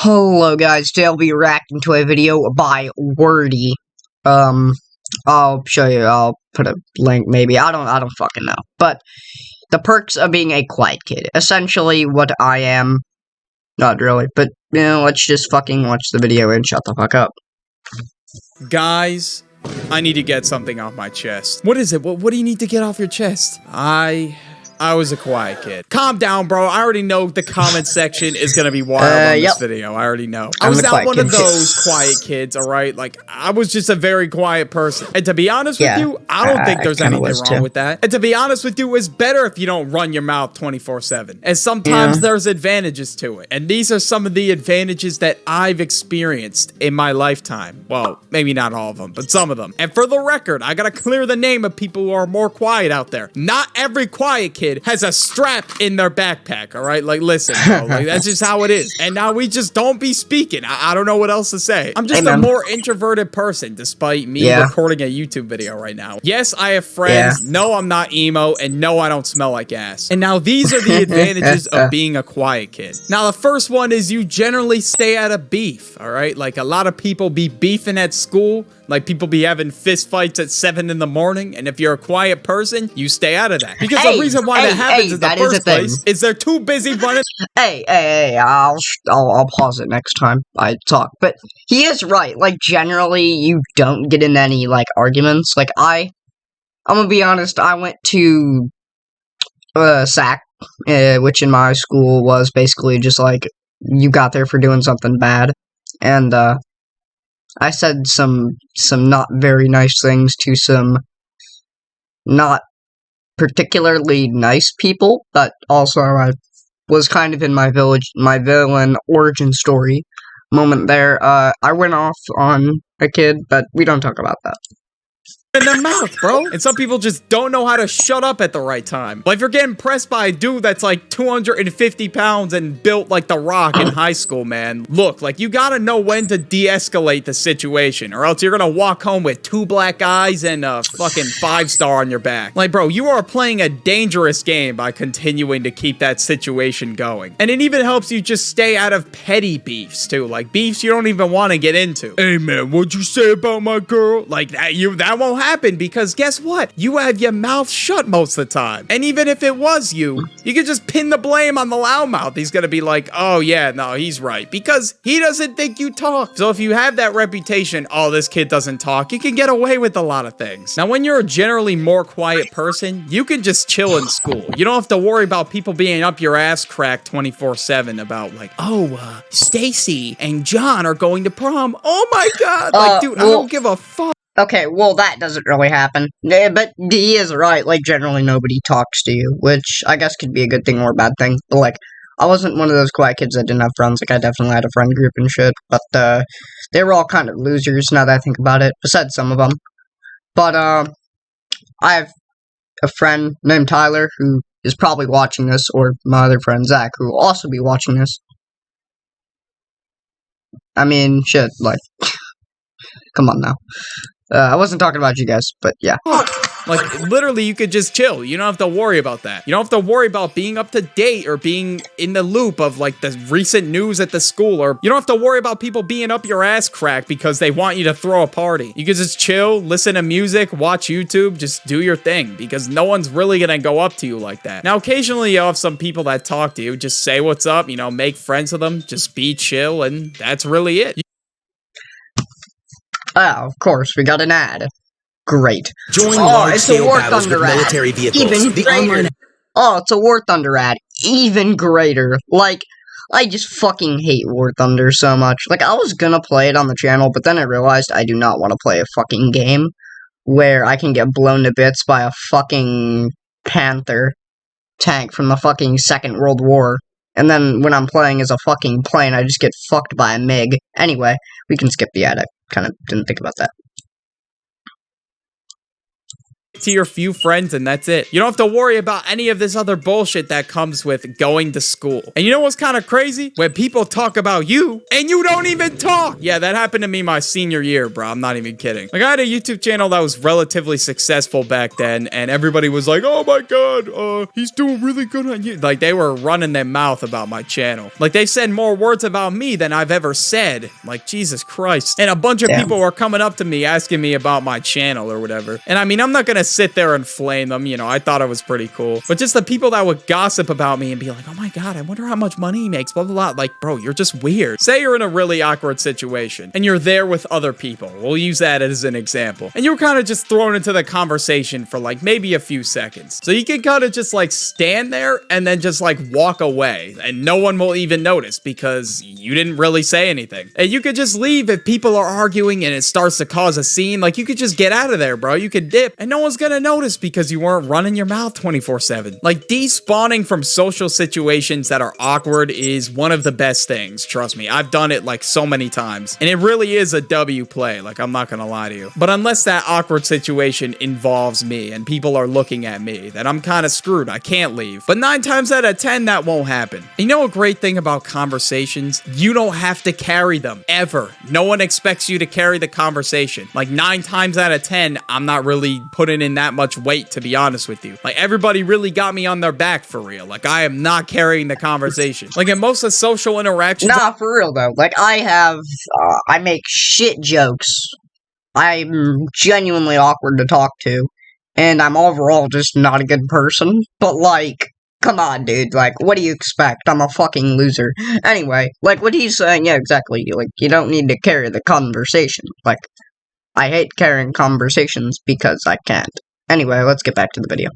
Hello guys, today I'll be reacting to a video by Wurdie. I'll show you, I'll put a link maybe, I don't fucking know. But, the perks of being a quiet kid. Essentially what I am. Not really, but, you know, let's just fucking watch the video and shut the fuck up. Guys, I need to get something off my chest. What is it? What do you need to get off your chest? I was a quiet kid. Calm down, bro. I already know the comment section is gonna be wild on this video. I already know. I was not one of those quiet kids, alright? Like, I was just a very quiet person. And to be honest with you, I don't think there's anything wrong with that. And to be honest with you, it's better if you don't run your mouth 24/7. And sometimes there's advantages to it. And these are some of the advantages that I've experienced in my lifetime. Well, maybe not all of them, but some of them. And for the record, I gotta clear the name of people who are more quiet out there. Not every quiet kid has a strap in their backpack, all right? Like, listen, bro, like, that's just how it is. And now we just don't be speaking. I don't know what else to say. I'm just a more introverted person, despite me recording a YouTube video right now. Yes, I have friends. No, I'm not emo. And no, I don't smell like ass. And now these are the advantages of being a quiet kid. Now, the first one is you generally stay out of beef, all right? Like, a lot of people be beefing at school. Like, people be having fist fights at 7 in the morning, and if you're a quiet person, you stay out of that. Because the reason why that happens in the first place is they're too busy running. I'll pause it next time I talk. But he is right. Like, generally, you don't get in any, like, arguments. Like, I'm gonna be honest, I went to, SAC, which in my school was basically just, like, you got there for doing something bad. And, I said some not very nice things to some not particularly nice people, but also I was kind of in my villain origin story moment there. I went off on a kid, but we don't talk about that. In their mouth, bro. And some people just don't know how to shut up at the right time. Like, if you're getting pressed by a dude that's like 250 pounds and built like The Rock in high school, man, look, like, you gotta know when to de-escalate the situation, or else you're gonna walk home with 2 black eyes and a fucking 5-star on your back. Like, bro, you are playing a dangerous game by continuing to keep that situation going. And it even helps you just stay out of petty beefs, too. Like, beefs you don't even want to get into. Hey, man, what'd you say about my girl? Like, that won't happen, because guess what? You have your mouth shut most of the time. And even if it was you could just pin the blame on the loudmouth. He's gonna be like, oh yeah, no, he's right, because he doesn't think you talk. So if you have that reputation, oh, this kid doesn't talk, you can get away with a lot of things. Now, when you're a generally more quiet person, you can just chill in school. You don't have to worry about people being up your ass crack 24/7 about, like, oh, Stacy and John are going to prom. Oh my god, like, dude, I don't give a fuck. Okay, well, that doesn't really happen. Yeah, but he is right, like, generally nobody talks to you, which I guess could be a good thing or a bad thing. But, like, I wasn't one of those quiet kids that didn't have friends. Like, I definitely had a friend group and shit, but, they were all kind of losers now that I think about it, besides some of them. But, I have a friend named Tyler who is probably watching this, or my other friend Zach, who will also be watching this. I mean, shit, like, come on now. I wasn't talking about you guys, but yeah. Like, literally, you could just chill. You don't have to worry about that. You don't have to worry about being up to date or being in the loop of, like, the recent news at the school, or you don't have to worry about people being up your ass crack because they want you to throw a party. You can just chill, listen to music, watch YouTube, just do your thing, because no one's really gonna go up to you like that. Now, occasionally, you'll have some people that talk to you, just say what's up, you know, make friends with them, just be chill, and that's really it. Oh, of course, we got an ad. Great. Join large-scale battles with military vehicles. Even greater. Oh, it's a War Thunder ad. Even greater. Like, I just fucking hate War Thunder so much. Like, I was gonna play it on the channel, but then I realized I do not want to play a fucking game where I can get blown to bits by a fucking Panther tank from the fucking Second World War. And then when I'm playing as a fucking plane, I just get fucked by a MiG. Anyway, we can skip the ad. I kind of didn't think about that. to your few friends and that's it. You don't have to worry about any of this other bullshit that comes with going to school. And you know what's kind of crazy? When people talk about you and you don't even talk. Yeah, that happened to me my senior year, bro. I'm not even kidding. Like, I had a YouTube channel that was relatively successful back then, and everybody was like, oh my god, he's doing really good on you. Like, they were running their mouth about my channel. Like, they said more words about me than I've ever said. Like, Jesus Christ. And a bunch of people were coming up to me asking me about my channel or whatever. And I mean, I'm not gonna sit there and flame them, you know, I thought it was pretty cool. But just the people that would gossip about me and be like, oh my god, I wonder how much money he makes, blah, blah, blah. Like, bro, you're just weird. Say you're in a really awkward situation and you're there with other people. We'll use that as an example. And you're kind of just thrown into the conversation for like maybe a few seconds. So you can kind of just like stand there and then just like walk away and no one will even notice because you didn't really say anything. And you could just leave if people are arguing and it starts to cause a scene. Like, you could just get out of there, bro. You could dip and no one's gonna notice because you weren't running your mouth 24/7. Like, despawning from social situations that are awkward is one of the best things. Trust me, I've done it like so many times and it really is a W play. Like, I'm not gonna lie to you. But unless that awkward situation involves me and people are looking at me, then I'm kind of screwed. I can't leave. But 9 times out of 10, that won't happen. You know a great thing about conversations? You don't have to carry them, ever. No one expects you to carry the conversation. Like, 9 times out of 10, I'm not really putting in that much weight, to be honest with you. Like, everybody really got me on their back for real. Like, I am not carrying the conversation. Like, in most of social interactions... Nah, for real though. Like, I make shit jokes. I'm genuinely awkward to talk to. And I'm overall just not a good person. But like, come on, dude. Like, what do you expect? I'm a fucking loser. Anyway, like what he's saying, yeah, exactly. Like, you don't need to carry the conversation. Like, I hate carrying conversations because I can't. Anyway, let's get back to the video.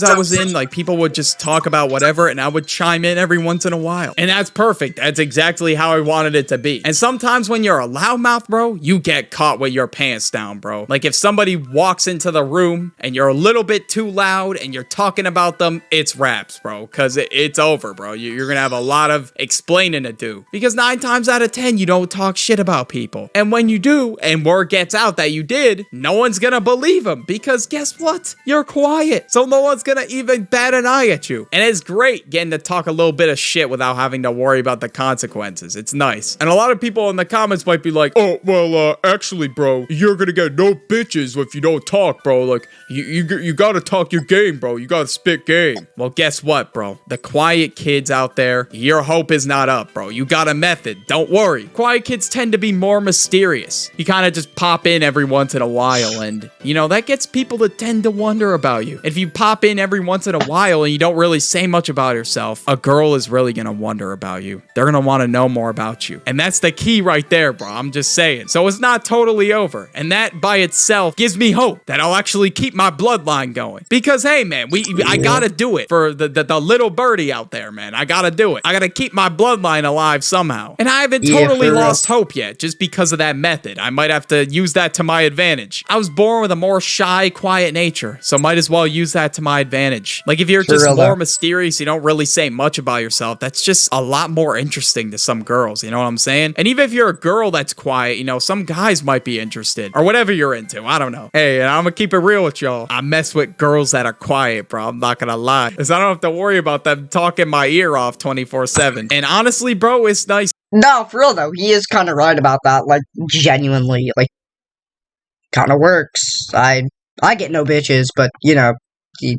I was in, like, people would just talk about whatever and I would chime in every once in a while. And that's perfect. That's exactly how I wanted it to be. And sometimes when you're a loudmouth, bro, you get caught with your pants down, bro. Like, if somebody walks into the room and you're a little bit too loud and you're talking about them, it's raps, bro. Because it's over, bro. You're gonna have a lot of explaining to do. Because 9 times out of 10, you don't talk shit about people. And when you do, and word gets out that you did, no one's gonna believe them. Because guess what? You're quiet. So no one's gonna even bat an eye at you. And it's great getting to talk a little bit of shit without having to worry about the consequences. It's nice. And a lot of people in the comments might be like, oh, well, actually, bro, you're gonna get no bitches if you don't talk, bro. Like, you gotta talk your game, bro. You gotta spit game. Well, guess what, bro? The quiet kids out there, your hope is not up, bro. You got a method. Don't worry. Quiet kids tend to be more mysterious. You kind of just pop in every once in a while and, you know, that gets people to tend to wonder about you. If you pop in every once in a while and you don't really say much about yourself, a girl is really gonna wonder about you. They're gonna want to know more about you. And that's the key right there, bro. I'm just saying. So it's not totally over. And that by itself gives me hope that I'll actually keep my bloodline going. Because, hey, man, I gotta do it for the little birdie out there, man. I gotta do it. I gotta keep my bloodline alive somehow. And I haven't totally lost hope yet just because of that method. I might have to use that to my advantage. I was born with a more shy, quiet nature, so might as well use that to my advantage. Like, if you're just more mysterious, you don't really say much about yourself, that's just a lot more interesting to some girls, you know what I'm saying? And even if you're a girl that's quiet, you know, some guys might be interested, or whatever you're into, I don't know. Hey, and I'm gonna keep it real with y'all. I mess with girls that are quiet, bro, I'm not gonna lie. Because I don't have to worry about them talking my ear off 24/7. And honestly, bro, it's nice. No, for real though, he is kind of right about that, like, genuinely, like, kind of works. I get no bitches, but, you know, he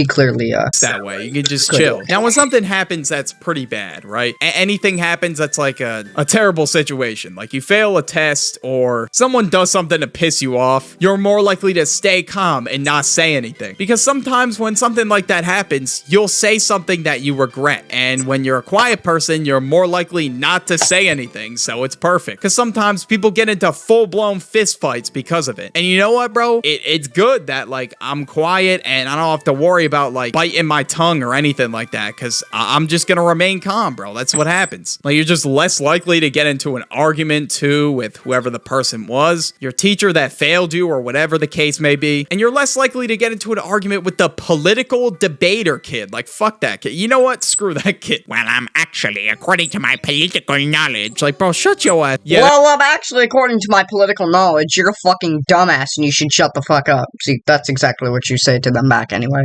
clearly, that way. You can just chill. Now, when something happens that's pretty bad, right? Anything happens that's like a terrible situation, like you fail a test or someone does something to piss you off, you're more likely to stay calm and not say anything. Because sometimes when something like that happens, you'll say something that you regret. And when you're a quiet person, you're more likely not to say anything, so it's perfect. Because sometimes people get into full-blown fist fights because of it. And you know what, bro? It's good that, like, I'm quiet and I don't have to worry worry about, like, biting my tongue or anything like that, because I'm just gonna remain calm, bro. That's what happens. Like, you're just less likely to get into an argument, too, with whoever the person was, your teacher that failed you, or whatever the case may be, and you're less likely to get into an argument with the political debater kid. Like, fuck that kid. You know what? Screw that kid. Well, I'm actually, according to my political knowledge. Like, bro, shut your ass. Yeah. Well, actually, according to my political knowledge, you're a fucking dumbass and you should shut the fuck up. See, that's exactly what you say to them back anyway.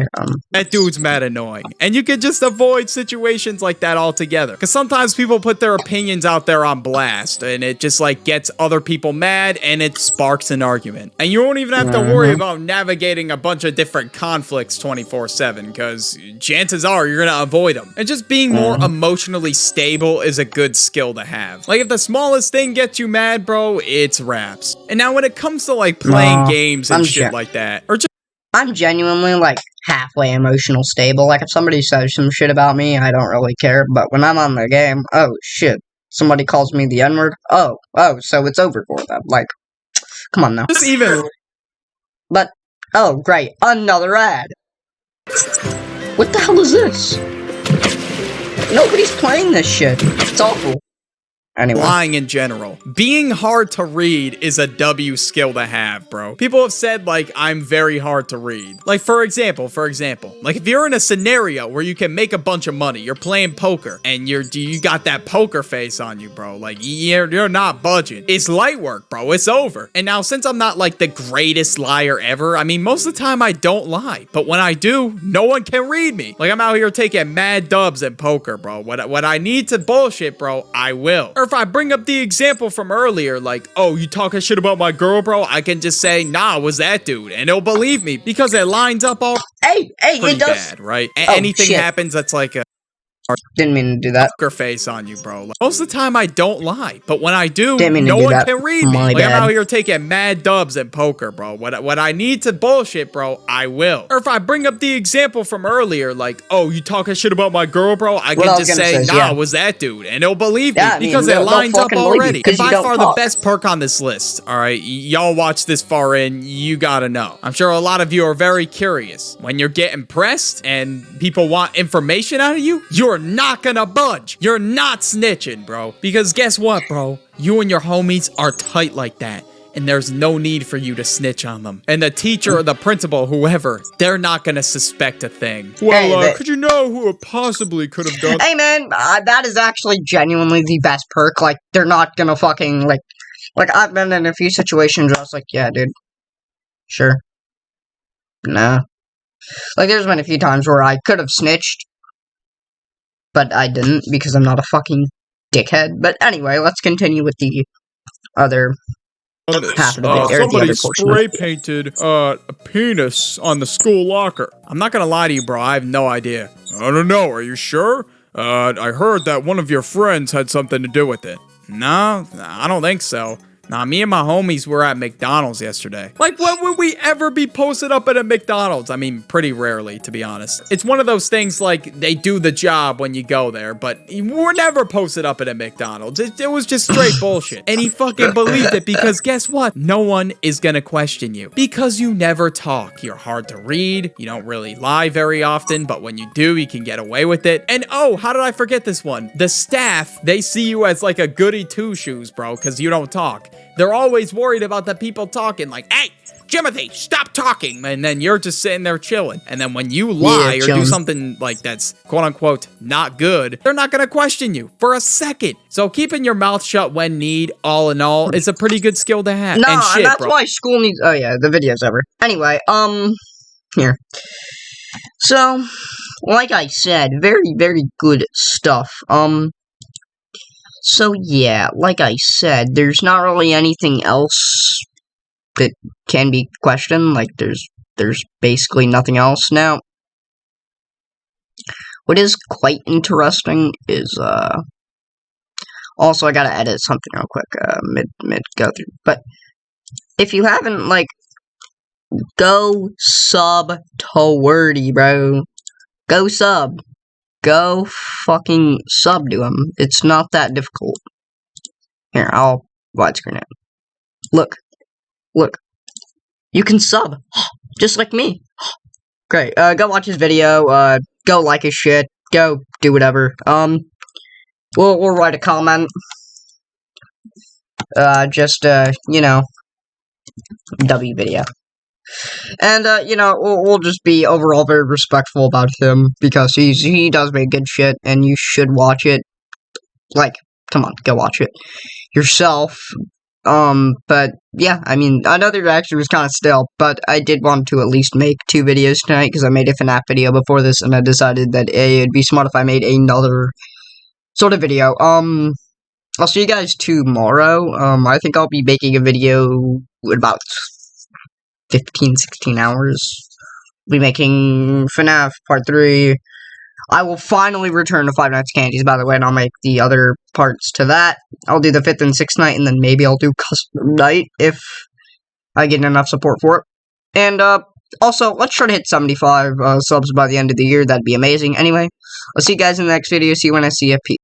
That dude's mad annoying. And you can just avoid situations like that altogether. Because sometimes people put their opinions out there on blast, and it just, like, gets other people mad, and it sparks an argument. And you won't even have to worry about navigating a bunch of different conflicts 24/7, because chances are you're gonna avoid them. And just being more emotionally stable is a good skill to have. Like, if the smallest thing gets you mad, bro, it's raps. And now when it comes to, like, playing games and shit like that, or just I'm genuinely, like, halfway emotional stable. Like, if somebody says some shit about me, I don't really care. But when I'm on the game, oh, shit. Somebody calls me the N-word. Oh, so it's over for them. Like, come on now. just even... But, oh, great. Another ad. What the hell is this? Nobody's playing this shit. It's awful. Anyway. Lying in general. Being hard to read is a W skill to have, bro. People have said, like, I'm very hard to read. Like, for example, like, if you're in a scenario where you can make a bunch of money, you're playing poker, and you got that poker face on you, bro. Like, you're not budging. It's light work, bro. It's over. And now, since I'm not, like, the greatest liar ever, I mean, most of the time I don't lie. But when I do, no one can read me. Like, I'm out here taking mad dubs at poker, bro. What I need to bullshit, bro, I will. Or if I bring up the example from earlier, like, oh, you talking shit about my girl, bro, I can just say, nah, it was that dude, and he'll believe me, because it lines up all hey, pretty it does. bad, right? Oh, anything shit. happens that's like a Didn't mean to do that. poker face on you, bro. Like, most of the time I don't lie, but when I do, Didn't mean to no do one that. can read me. My Like, bad. I'm out here taking mad dubs at poker, bro. What I need to bullshit, bro, I will. Or if I bring up the example from earlier, like, oh, you talking shit about my girl, bro, I can just say, nah, it was that dude, and he'll believe me, because it lines up already. And by far the best perk on this list, alright? Y'all watch this far in, you gotta know. I'm sure a lot of you are very curious. When you're getting pressed and people want information out of you, you're not gonna budge. You're not snitching, bro. Because guess what, bro? You and your homies are tight like that, and there's no need for you to snitch on them. And the teacher or the principal, whoever, they're not gonna suspect a thing. Well, could you know who it possibly could have done? Hey, man, that is actually genuinely the best perk. Like, they're not gonna fucking, like, I've been in a few situations where I was like, yeah, dude. Sure. Nah. Like, there's been a few times where I could have snitched, but I didn't, because I'm not a fucking dickhead. But anyway, let's continue with the other half of the video. Somebody spray painted a penis on the school locker. I'm not gonna lie to you, bro. I have no idea. I don't know. Are you sure? I heard that one of your friends had something to do with it. No, I don't think so. Nah, me and my homies were at McDonald's yesterday. Like, when would we ever be posted up at a McDonald's? I mean, pretty rarely, to be honest. It's one of those things, like, they do the job when you go there, but we're never posted up at a McDonald's. It was just straight bullshit. And he fucking believed it, because guess what? No one is gonna question you. Because you never talk. You're hard to read. You don't really lie very often, but when you do, you can get away with it. And oh, how did I forget this one? The staff, they see you as like a goody two-shoes, bro, because you don't talk. They're always worried about the people talking, like, hey, Jimothy, stop talking. And then you're just sitting there chilling. And then when you lie or do something like that's quote-unquote not good, they're not going to question you for a second. So keeping your mouth shut when need, all in all, is a pretty good skill to have. No, and shit, that's bro. why school needs... Oh, yeah, the video's over. Anyway, here. So, like I said, very, very good stuff. So yeah, like I said, there's not really anything else that can be questioned. Like, there's basically nothing else. Now, what is quite interesting is, also I gotta edit something real quick, mid go through. But, if you haven't, like, go sub To Wurdie, bro. Go sub. Go fucking sub to him. It's not that difficult. Here, I'll widescreen it. Look. Look. You can sub. Just like me. Great. Go watch his video. Go like his shit. Go do whatever. We'll write a comment. You know, W video. And, you know, we'll just be overall very respectful about him, because he does make good shit, and you should watch it. Like, come on, go watch it yourself. But, yeah, I mean, I know the reaction was kind of stale, but I did want to at least make 2 videos tonight, because I made a FNAF video before this, and I decided that, it'd be smart if I made another sort of video. I'll see you guys tomorrow. I think I'll be making a video in about 15, 16 hours. I'll be making FNAF Part 3. I will finally return to Five Nights at Candy's, by the way, and I'll make the other parts to that. I'll do the 5th and 6th night, and then maybe I'll do custom night if I get enough support for it. And, also, let's try to hit 75 subs by the end of the year. That'd be amazing. Anyway, I'll see you guys in the next video. See you when I see you. Peace.